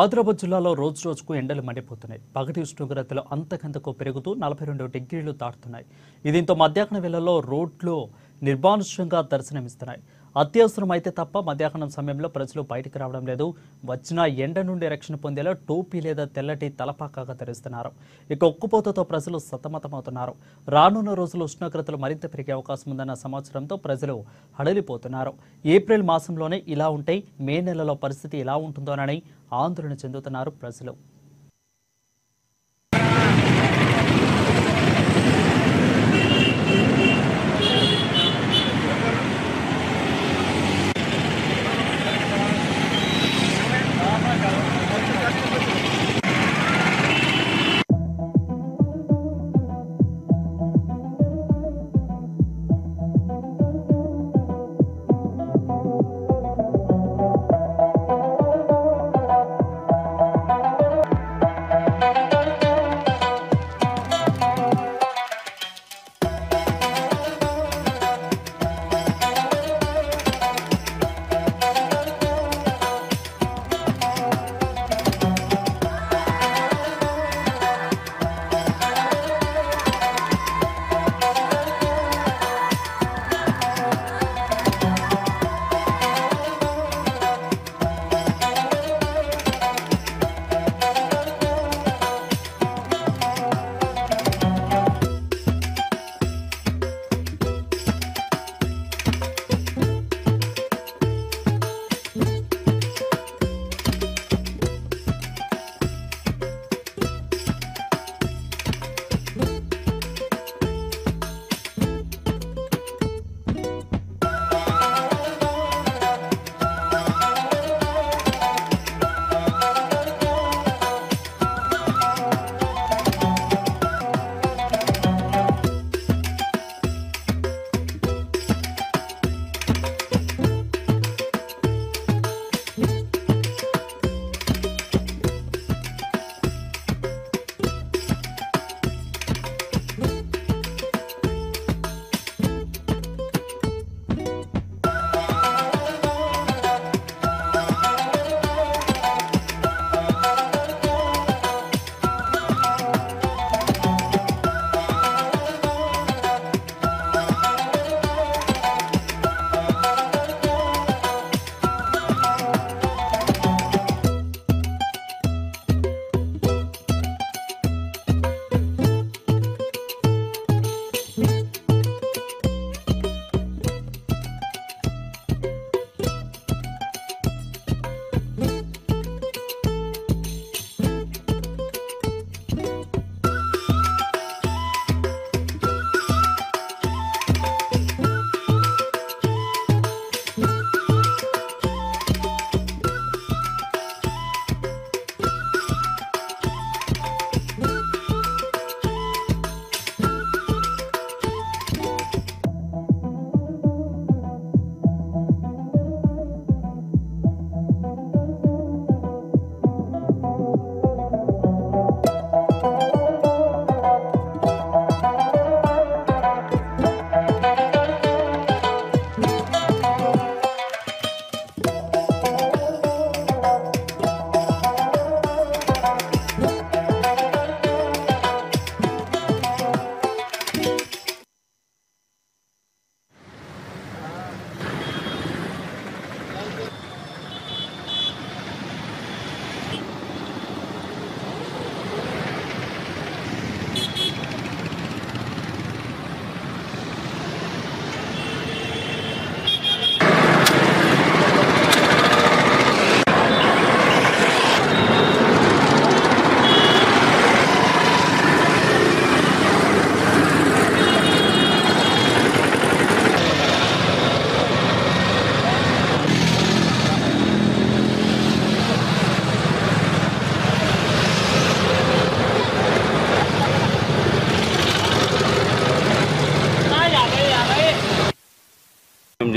ఆదిలాబాద్ జిల్లాలో రోజుకు ఎండలు మండిపోతున్నాయి. పగటి ఉష్ణోగ్రతలు అంతకంతకు పెరుగుతూ 42 డిగ్రీలు దాటుతున్నాయి. దీంతో మధ్యాహ్న వేళల్లో రోడ్లు నిర్మానుష్యంగా దర్శనమిస్తున్నాయి. అత్యవసరమైతే తప్ప మధ్యాహ్నం సమయంలో ప్రజలు బయటికి రావడం లేదు. వచ్చిన ఎండ నుండి రక్షణ పొందేలా టోపీ లేదా తెల్లటి తలపాకాగా ధరిస్తున్నారు. ఇక ఉక్కుపోతతో ప్రజలు సతమతమవుతున్నారు. రానున్న రోజులు ఉష్ణోగ్రతలు మరింత పెరిగే అవకాశం ఉందన్న సమాచారంతో ప్రజలు హడలిపోతున్నారు. ఏప్రిల్ మాసంలోనే ఇలా ఉంటే మే నెలలో పరిస్థితి ఎలా ఉంటుందోనని ఆందోళన చెందుతున్నారు ప్రజలు.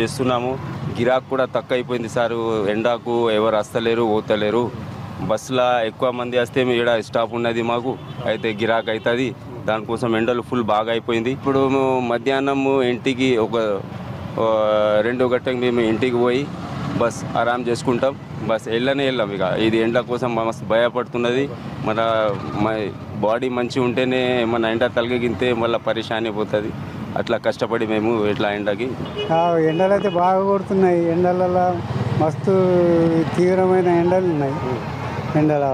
చేస్తున్నాము. గిరాక్ కూడా తక్కువ అయిపోయింది సార్. ఎండాకు ఎవరు వస్తలేరు, పోతలేరు. బస్సులో ఎక్కువ మంది వస్తే ఇక్కడ స్టాప్ ఉన్నది మాకు, అయితే గిరాక్ అవుతుంది. దానికోసం ఎండలు ఫుల్ బాగా అయిపోయింది. ఇప్పుడు మధ్యాహ్నం ఇంటికి ఒక 2 గంటలకు మేము ఇంటికి పోయి బస్ ఆరాం చేసుకుంటాం, బస్ వెళ్ళాం. ఇక ఇది ఎండ కోసం మస్తు భయపడుతున్నది. మన బాడీ మంచిగా ఉంటేనే మన ఎండ తలగితే మళ్ళీ పరిశాని పోతుంది. అట్లా కష్టపడి మేము ఇట్లా ఎండకి ఎండలు అయితే బాగా కొడుతున్నాయి. ఎండలలో మస్తు తీవ్రమైన ఎండలు ఉన్నాయి. ఎండలు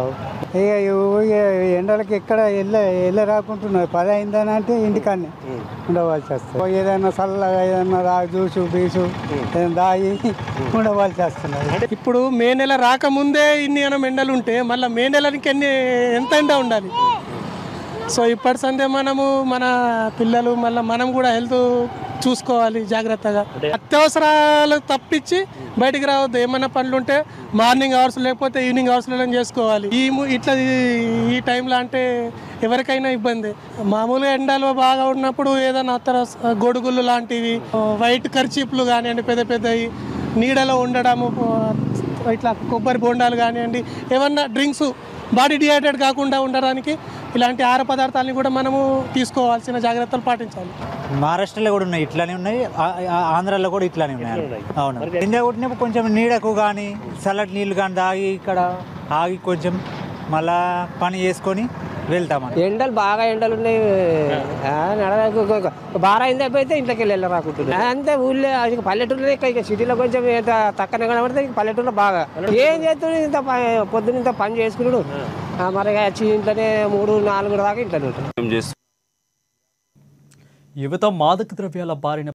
ఇక ఎండలకి ఎక్కడ వెళ్ళ రాకుంటున్నాయి. 10 అయిందని అంటే ఇంటికాన్నే ఉండవలసి వస్తుంది. ఏదైనా చల్లగా ఏదైనా జ్యూసు బీసు ఏదైనా దాగి ఉండవలసి వస్తున్నది. ఇప్పుడు మే నెల రాకముందే ఇన్ని ఎండలు ఉంటే మళ్ళీ మే నెలకి ఎంత ఎండ ఉండాలి? సో ఇప్పటి సందే మనము మన పిల్లలు మళ్ళీ మనం కూడా హెల్త్ చూసుకోవాలి జాగ్రత్తగా. అత్యవసరాలు తప్పించి బయటికి రావద్దు. ఏమైనా పనులు ఉంటే మార్నింగ్ అవర్స్ లేకపోతే ఈవినింగ్ అవర్స్లో చేసుకోవాలి. ఇట్లా ఈ టైంలో అంటే ఎవరికైనా ఇబ్బంది. మామూలుగా ఎండలు బాగా ఉన్నప్పుడు ఏదైనా గొడుగులు లాంటివి, వైట్ కర్చీప్లు కానివ్వండి, పెద్ద పెద్దవి నీడలో ఉండడము, ఇట్లా కొబ్బరి బొండాలు కానివ్వండి, ఏమన్నా డ్రింక్స్ బాడీ డిహైడ్రేట్ కాకుండా ఉండడానికి ఇలాంటి ఆహార పదార్థాలని కూడా మనము తీసుకోవాల్సిన జాగ్రత్తలు పాటించాలి. మహారాష్ట్రలో కూడా ఉన్నాయి, ఇట్లానే ఉన్నాయి. ఆంధ్రాలో కూడా ఇట్లానే ఉన్నాయి. అవును, ఇండియా కొట్టినప్పుడు కొంచెం నీడకు కానీ చల్లటి నీళ్ళు కానీ తాగి ఇక్కడ ఆగి కొంచెం మళ్ళా పని చేసుకొని వెళ్తామని. ఎండలు బాగా ఎండలు ఉన్నాయి. బాగా అయింది అయిపోతే ఇంట్లోకి వెళ్ళి రాకుంటున్నాయి. అంతే ఊళ్ళో పల్లెటూరులో ఇక సిటీలో కొంచెం తక్కువ కనబడితే ఇంట్లోనే బాగా ఏం చేస్తుంది. ఇంత పొద్దున్న ఇంత పని చేసుకున్నాడు, మరి వచ్చి ఇంట్లోనే 3-4 దాకా ఇంట్లోనే ఉంటాడు. యువత మాదక ద్రవ్యాల బారిన